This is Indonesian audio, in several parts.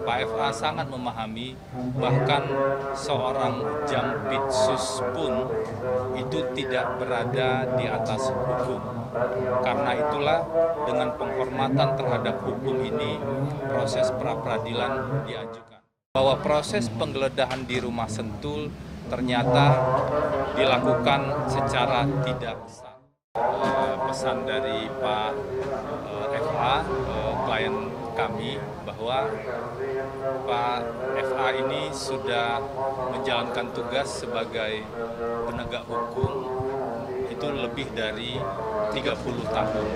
Pak FA sangat memahami, bahkan seorang Jampitsus pun itu tidak berada di atas hukum. Karena itulah dengan penghormatan terhadap hukum ini, proses pra-peradilan diajukan. Bahwa proses penggeledahan di rumah Sentul ternyata dilakukan secara tidak sah. Pesan dari Pak FA, klien kami, bahwa Pak FA ini sudah menjalankan tugas sebagai penegak hukum itu lebih dari 30 tahun,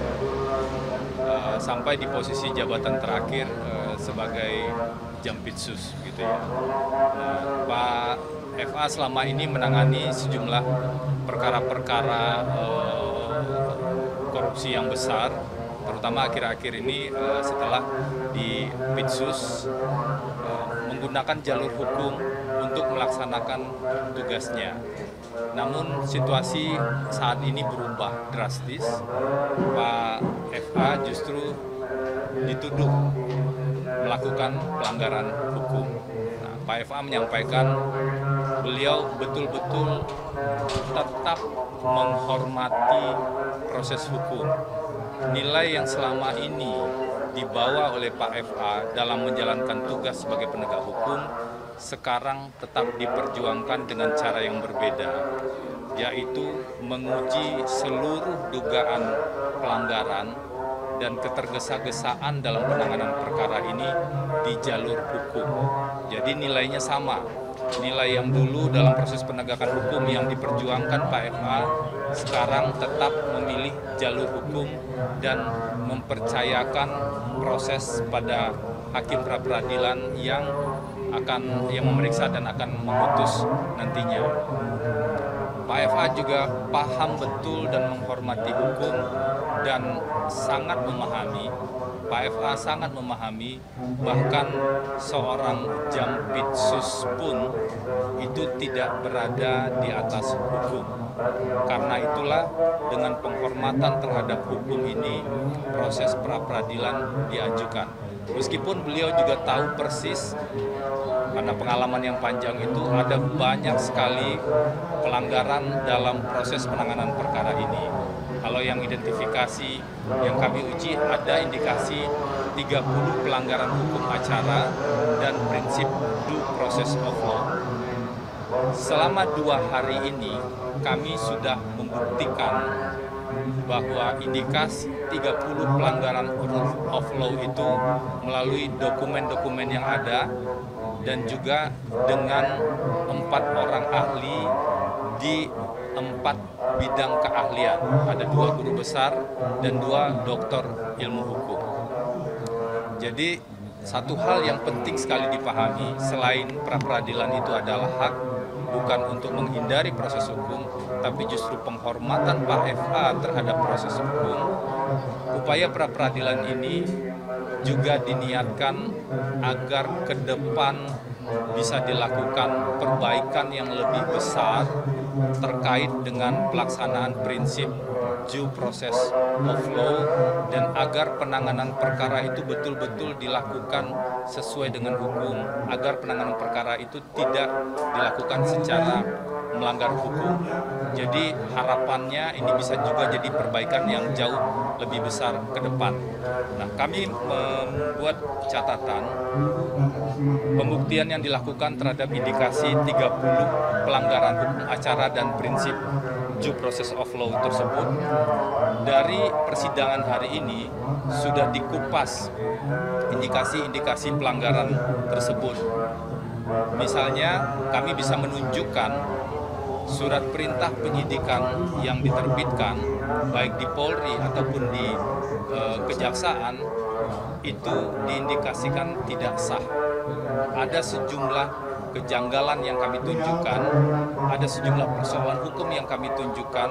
sampai di posisi jabatan terakhir sebagai Jampitsus gitu ya. Pak FA selama ini menangani sejumlah perkara-perkara korupsi yang besar, terutama akhir-akhir ini setelah di Pitsus menggunakan jalur hukum untuk melaksanakan tugasnya. Namun situasi saat ini berubah drastis. Pak FA justru dituduh melakukan pelanggaran hukum. Nah, Pak FA menyampaikan beliau betul-betul tetap menghormati proses hukum. Nilai yang selama ini dibawa oleh Pak FA dalam menjalankan tugas sebagai penegak hukum sekarang tetap diperjuangkan dengan cara yang berbeda, yaitu menguji seluruh dugaan pelanggaran dan ketergesa-gesaan dalam penanganan perkara ini di jalur hukum. Jadi nilainya sama. Nilai yang dulu dalam proses penegakan hukum yang diperjuangkan Pak FA sekarang tetap memilih jalur hukum dan mempercayakan proses pada hakim pra-peradilan yang memeriksa dan akan memutus nantinya. Pak FA juga paham betul dan menghormati hukum dan sangat memahami, Pak FA sangat memahami, bahkan seorang Jampitsus pun itu tidak berada di atas hukum. Karena itulah dengan penghormatan terhadap hukum ini, proses pra-peradilan diajukan. Meskipun beliau juga tahu persis, karena pengalaman yang panjang itu, ada banyak sekali pelanggaran dalam proses penanganan perkara ini. Kalau yang identifikasi yang kami uji, ada indikasi 30 pelanggaran hukum acara dan prinsip due process of law. Selama 2 hari ini, kami sudah membuktikan bahwa indikasi 30 pelanggaran rule of law itu melalui dokumen-dokumen yang ada dan juga dengan 4 orang ahli di 4 bidang keahlian. Ada 2 guru besar dan 2 doktor ilmu hukum. Jadi satu hal yang penting sekali dipahami, selain pra-peradilan itu adalah hak, bukan untuk menghindari proses hukum, tapi justru penghormatan Pak FA terhadap proses hukum. Upaya pra-peradilan ini juga diniatkan agar ke depan bisa dilakukan perbaikan yang lebih besar terkait dengan pelaksanaan prinsip due process of law dan agar penanganan perkara itu betul-betul dilakukan sesuai dengan hukum, agar penanganan perkara itu tidak dilakukan secara melanggar hukum. Jadi harapannya ini bisa juga jadi perbaikan yang jauh lebih besar ke depan. Nah, kami membuat catatan pembuktian yang dilakukan terhadap indikasi 30 pelanggaran hukum acara dan prinsip due process of law tersebut. Dari persidangan hari ini sudah dikupas indikasi-indikasi pelanggaran tersebut. Misalnya kami bisa menunjukkan surat perintah penyidikan yang diterbitkan baik di Polri ataupun di Kejaksaan itu diindikasikan tidak sah. Ada sejumlah kejanggalan yang kami tunjukkan, ada sejumlah persoalan hukum yang kami tunjukkan,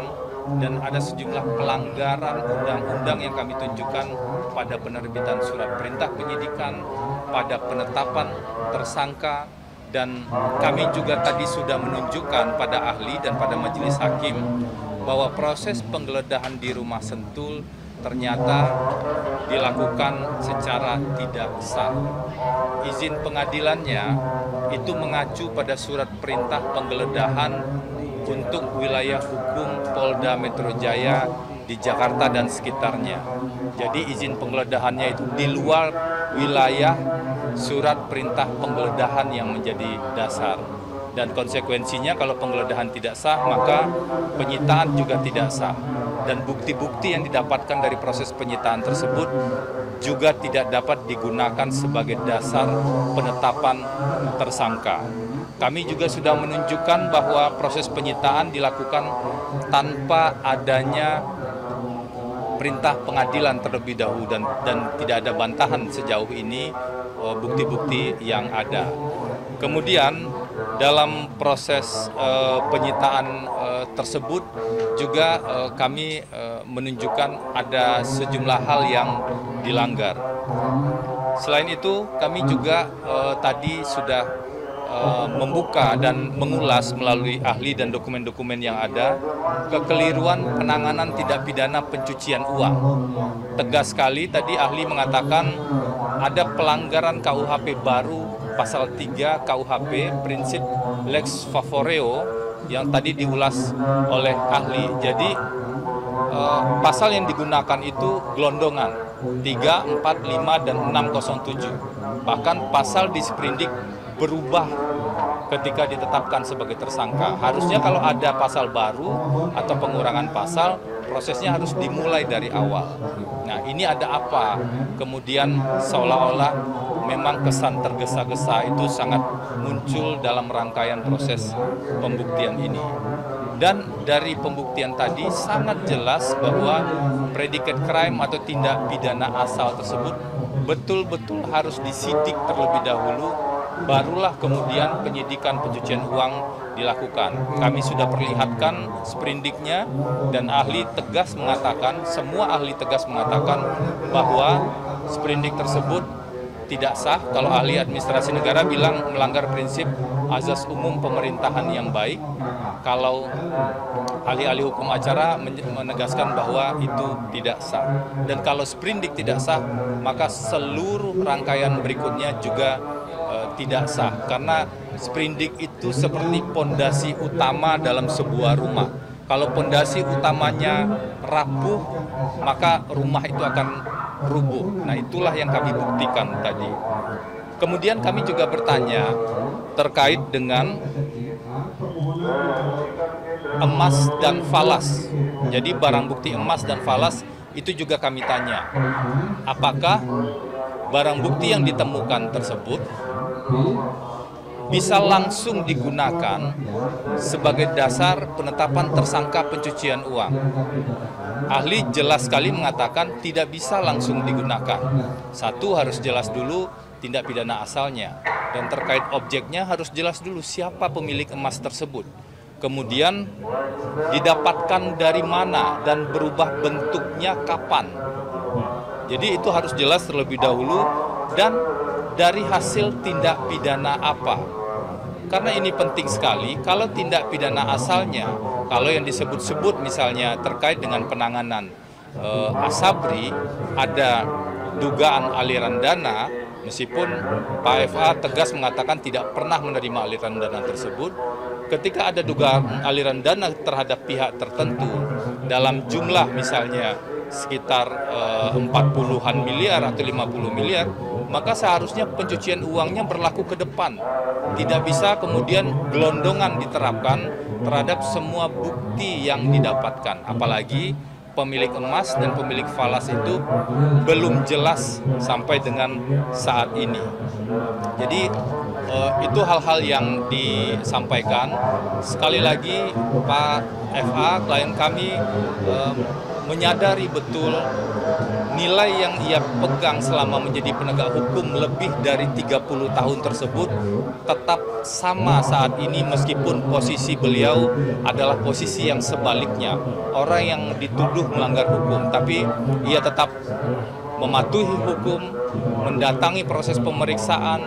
dan ada sejumlah pelanggaran undang-undang yang kami tunjukkan pada penerbitan surat perintah penyidikan, pada penetapan tersangka, dan kami juga tadi sudah menunjukkan pada ahli dan pada majelis hakim bahwa proses penggeledahan di rumah Sentul ternyata dilakukan secara tidak sah. Izin pengadilannya itu mengacu pada surat perintah penggeledahan untuk wilayah hukum Polda Metro Jaya di Jakarta dan sekitarnya. Jadi izin penggeledahannya itu di luar wilayah surat perintah penggeledahan yang menjadi dasar. Dan konsekuensinya kalau penggeledahan tidak sah, maka penyitaan juga tidak sah. Dan bukti-bukti yang didapatkan dari proses penyitaan tersebut juga tidak dapat digunakan sebagai dasar penetapan tersangka. Kami juga sudah menunjukkan bahwa proses penyitaan dilakukan tanpa adanya perintah pengadilan terlebih dahulu dan tidak ada bantahan sejauh ini bukti-bukti yang ada. Kemudian dalam proses penyitaan tersebut juga kami menunjukkan ada sejumlah hal yang dilanggar. Selain itu kami juga tadi sudah membuka dan mengulas melalui ahli dan dokumen-dokumen yang ada kekeliruan penanganan tindak pidana pencucian uang. Tegas sekali tadi ahli mengatakan ada pelanggaran KUHP baru pasal 3 KUHP prinsip lex favoreo yang tadi diulas oleh ahli. Jadi pasal yang digunakan itu gelondongan 3, 4, 5, dan 607. Bahkan pasal di sprindik berubah ketika ditetapkan sebagai tersangka. Harusnya kalau ada pasal baru atau pengurangan pasal, prosesnya harus dimulai dari awal. Nah, ini ada apa? Kemudian seolah-olah memang kesan tergesa-gesa itu sangat muncul dalam rangkaian proses pembuktian ini. Dan dari pembuktian tadi sangat jelas bahwa predicate crime atau tindak pidana asal tersebut betul-betul harus disidik terlebih dahulu, barulah kemudian penyidikan pencucian uang dilakukan. Kami sudah perlihatkan sprindiknya dan ahli tegas mengatakan, semua ahli tegas mengatakan bahwa sprindik tersebut tidak sah. Kalau ahli administrasi negara bilang melanggar prinsip azas umum pemerintahan yang baik. Kalau ahli-ahli hukum acara menegaskan bahwa itu tidak sah. Dan kalau sprindik tidak sah, maka seluruh rangkaian berikutnya juga tidak sah. Karena sprindik itu seperti pondasi utama dalam sebuah rumah. Kalau pondasi utamanya rapuh, maka rumah itu akan rubuh. Nah, itulah yang kami buktikan tadi. Kemudian kami juga bertanya terkait dengan emas dan falas. Jadi barang bukti emas dan falas itu juga kami tanya. Apakah barang bukti yang ditemukan tersebut bisa langsung digunakan sebagai dasar penetapan tersangka pencucian uang? Ahli jelas sekali mengatakan tidak bisa langsung digunakan. Satu, harus jelas dulu tindak pidana asalnya. Dan terkait objeknya harus jelas dulu siapa pemilik emas tersebut. Kemudian didapatkan dari mana dan berubah bentuknya kapan. Jadi itu harus jelas terlebih dahulu dan dari hasil tindak pidana apa. Karena ini penting sekali, kalau tindak pidana asalnya, kalau yang disebut-sebut misalnya terkait dengan penanganan Asabri, ada dugaan aliran dana, meskipun Pak FA tegas mengatakan tidak pernah menerima aliran dana tersebut, ketika ada dugaan aliran dana terhadap pihak tertentu dalam jumlah misalnya sekitar 40-an miliar atau 50 miliar, maka seharusnya pencucian uangnya berlaku ke depan. Tidak bisa kemudian gelondongan diterapkan terhadap semua bukti yang didapatkan. Apalagi pemilik emas dan pemilik falas itu belum jelas sampai dengan saat ini. Jadi itu hal-hal yang disampaikan. Sekali lagi Pak FA, klien kami menyadari betul nilai yang ia pegang selama menjadi penegak hukum lebih dari 30 tahun tersebut tetap sama saat ini, meskipun posisi beliau adalah posisi yang sebaliknya. Orang yang dituduh melanggar hukum, tapi ia tetap mematuhi hukum, mendatangi proses pemeriksaan,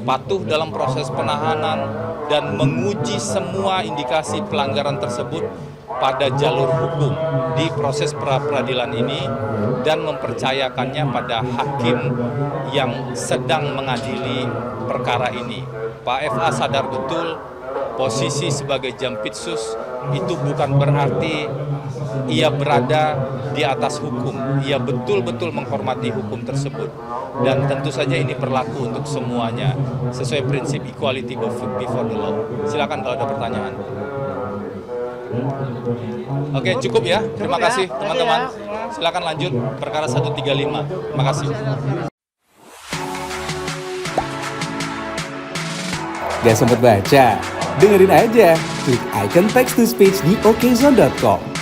patuh dalam proses penahanan, dan menguji semua indikasi pelanggaran tersebut pada jalur hukum di proses pra-peradilan ini dan mempercayakannya pada hakim yang sedang mengadili perkara ini. Pak FA sadar betul posisi sebagai Jampitsus itu bukan berarti ia berada di atas hukum. Ia betul-betul menghormati hukum tersebut. Dan tentu saja ini berlaku untuk semuanya sesuai prinsip equality before the law. Silakan kalau ada pertanyaan. Oke, cukup ya. Terima kasih teman-teman. Silakan lanjut perkara 135. Terima kasih. Gak sempet baca? Dengerin aja. Klik icon text to speech di okezone.com.